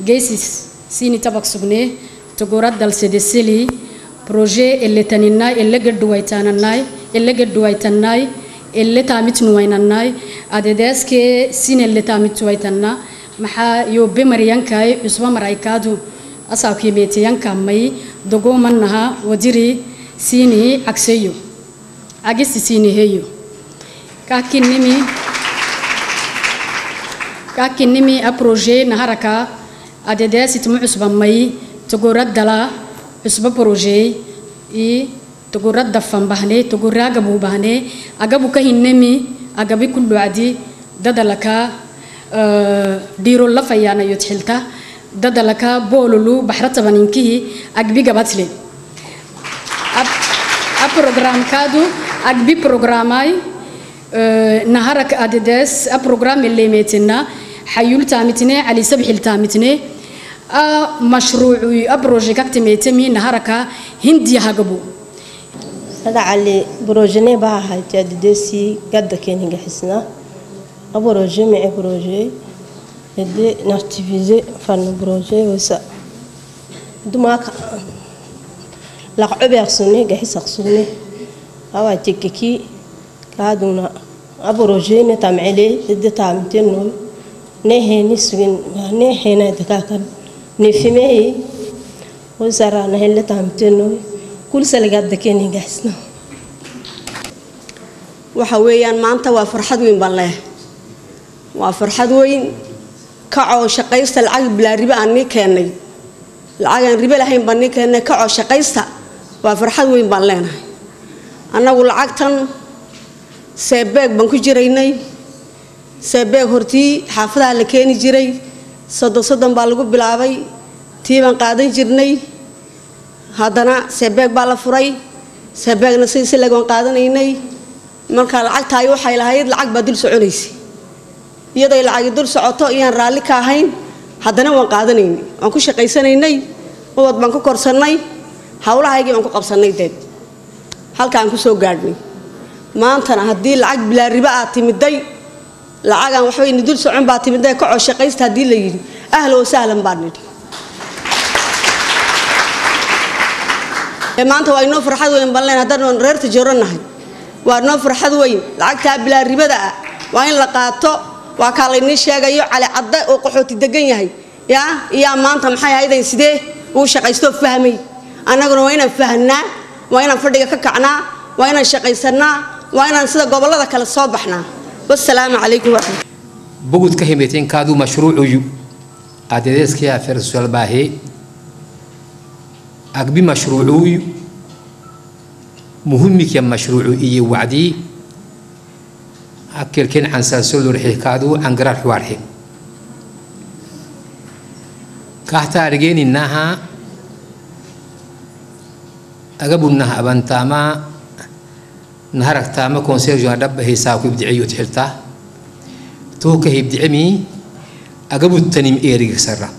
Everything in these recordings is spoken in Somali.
جيسيس سيني تبق سجنة تجورات دل سدسلي بروجي اللي تنيناي اللي قد دويتاناي اللي قد دويتاناي اللي تامت نويناي أديداس كي سين اللي تامت نويتانا محا يوبي مريان كاي أسبوع مرايكادو أساو كيميتيان كامي دقو منها وديري سيني أكسيو أجس سيني هيو كاكينمي أبروجي نهاركا أديداس يتمو أسبوع ماي تجورات دلا أسبوع بروجي تجورات دفن بهني تجورا جابو بهني أجابو كهينمي أجابي كل عادي ددلكا ديرو الله فيانا يتحلتا ددلكا بولولو بحرت بنينكيه أجبي جبتلي أبروغرام كادو أجبي بروغراماي نهارك أديداس أبروغرام اللي ميتنا حيول تامتني على سبح التامتني مشروعي أبروجي كاكتميتمي نهارك هندي هجبو هذا على بروجني بها جددسي قد كان يحسنا أبروجي مع بروجي هدي نكتيفيزي فن بروجي وسا دماغ لقعب يخصني جهز يخصني أو تككي كادونا أبروجي نتعملي هدي تعمتينه نهني سجن نهنا دكاكن نفهمه وزارة نهلا تعمتينه كل سنة قد كان يجهزنا وحويان ما أنت وفرحت وين بالله وفرحت وين كعو شقيست العقل بلا ربا عني كاني العقل ربا لهين بني كاني كعو شقيست وفرحت وين بالله أنا أقول عقتن سباق بنكو جريني سباق هرتي حافظها لكاني جري صدم بالغو بلعبي تيبان قادن جرني هذانا سباق بالفري سباق نسيس لقون قادنيني مركا لعق تايو حيل هاي لعق بدل سعونيسي يدا لعق دول سعوتو إيان رالي كاهين هذانا وان قادنيني أنكو شقيسانيني وواد بانكو كورساني حاولا هايجي بانكو قبساني ديب هالكا أنكو سو قادني ما أنتنا هدي لعق بلا ربا تمدي لعق أن وحوي ندول سعون باتمدي كعو شقيست هدي لي أهلا وسهلا بارندي maanta waa inoo farxad weyn balleen haddaan reerta jooranahay waa inoo farxad weyn lacagta bilaa ribada ah waa in la qaato waa ka la inii sheegayo cali cadda oo qaxooti degan yahay yaa maanta maxay ahaydeen sidee uu shaqaysto fahmay annaguna waa inaan fahnaa waa inaan fadhiga ka kacnaa waa inaan shaqaysanaa waa inaan sida gobolada kale soo baxnaa wassalaamu calaykum bugud ka himeeteen kaadu mashruucu adeedeeskii afirsul baahi أقبي مشروعي مهم كم مشروعي وعدي أكل كن عن سلسلة الحكادو عن قرار حواره كحتا رجين إنها أقبل إنها أبان تاما نهارك تاما كونسير جوان رب هيساوك يبدعي وتحلتا توك يبدعمي أقبل التنم إيريك سرّا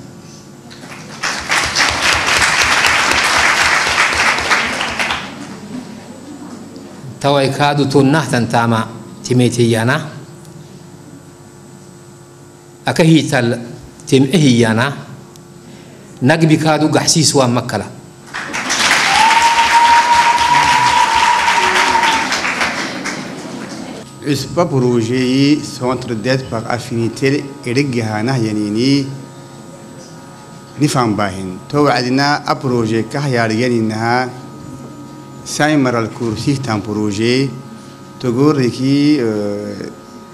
توي كادو تونه تنتاما تيميتيانا أكهيتال تيمئهيانا نقبي كادو قحسيس ومكلا اسبا بروجي سونتر ديت باق افينيتي ارجهانا ينيني نفهم باهن تو عدنا ابروجي كهيارينها سايمر الكورسي تام بروجي تقول كي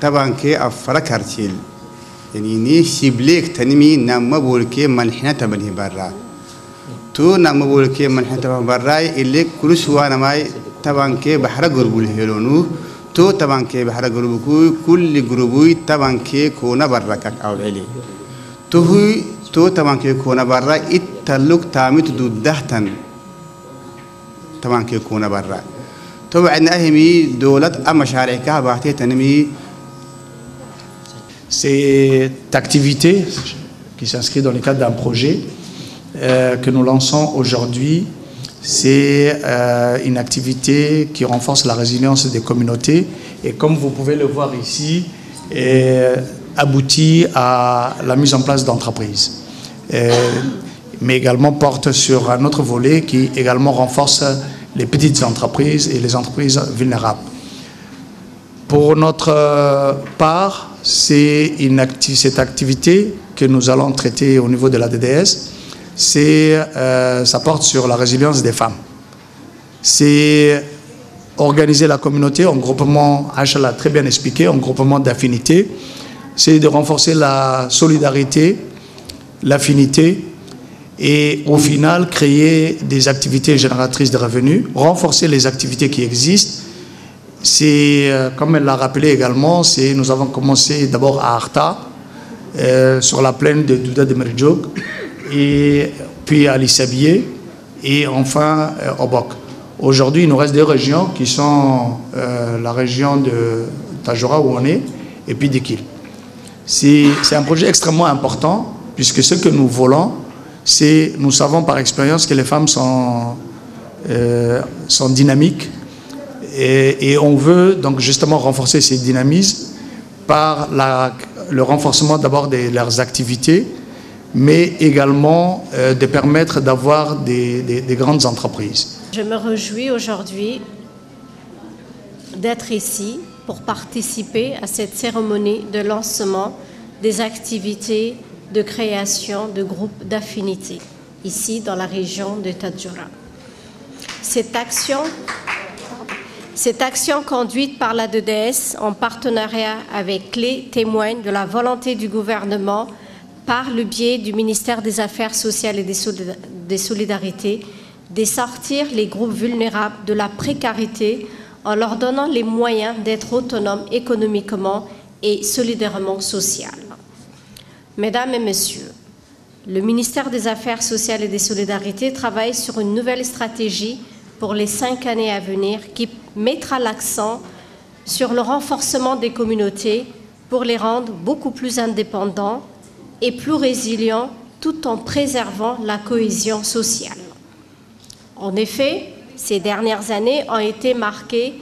طبعا كي افرق هرتيل يعني ني سيبليك تنمي نام مبول كي منحنا تبني برا تو نام مبول كي منحنا تبني برا اللي كل سوانا ماي طبعا كي بحر قرب الهلونو تو طبعا كي بحر قربكو كل قربوي طبعا كي كونا برا كاك او علي تو طبعا كي كونا برا اتلوك تامت دودهتن طبعا كي كونا برا تو عندنا أهمي دولة أمشاريع كهباتي تنمي. Cette activité qui s'inscrit dans le cadre d'un projet que nous lançons aujourd'hui, c'est une activité qui renforce la résilience des communautés et comme vous pouvez le voir ici, aboutit à la mise en place d'entreprises. mais également porte sur un autre volet qui également renforce les petites entreprises et les entreprises vulnérables. Pour notre part, cette activité que nous allons traiter au niveau de la DDS, ça porte sur la résilience des femmes. C'est organiser la communauté en groupement, Acha l'a très bien expliqué, en groupement d'affinité. C'est de renforcer la solidarité, l'affinité et au final créer des activités génératrices de revenus, renforcer les activités qui existent. C'est, comme elle l'a rappelé également, nous avons commencé d'abord à Arta, sur la plaine de Douda de Meridjok, et puis à Lissabié, et enfin au Bok. Aujourd'hui, il nous reste deux régions qui sont la région de Tajora où on est, et puis d'Ikil. C'est un projet extrêmement important, puisque ce que nous voulons, nous savons par expérience que les femmes sont dynamiques, et on veut donc justement renforcer ces dynamismes par le renforcement d'abord de leurs activités, mais également de permettre d'avoir des grandes entreprises. Je me réjouis aujourd'hui d'être ici pour participer à cette cérémonie de lancement des activités de création de groupes d'affinité, ici dans la région de Tadjoura. Cette action conduite par la DDS en partenariat avec Clé témoigne de la volonté du gouvernement par le biais du ministère des Affaires sociales et des Solidarités de sortir les groupes vulnérables de la précarité en leur donnant les moyens d'être autonomes économiquement et solidairement social. Mesdames et messieurs, le ministère des Affaires sociales et des Solidarités travaille sur une nouvelle stratégie pour les 5 années à venir qui mettra l'accent sur le renforcement des communautés pour les rendre beaucoup plus indépendants et plus résilients tout en préservant la cohésion sociale. En effet, ces dernières années ont été marquées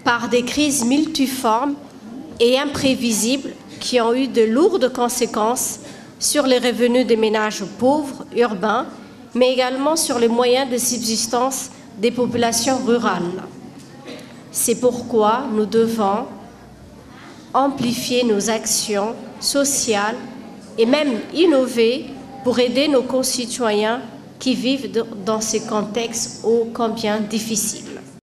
par des crises multiformes et imprévisibles qui ont eu de lourdes conséquences sur les revenus des ménages pauvres urbains, mais également sur les moyens de subsistance des populations rurales. C'est pourquoi nous devons amplifier nos actions sociales et même innover pour aider nos concitoyens qui vivent dans ces contextes ô combien difficiles.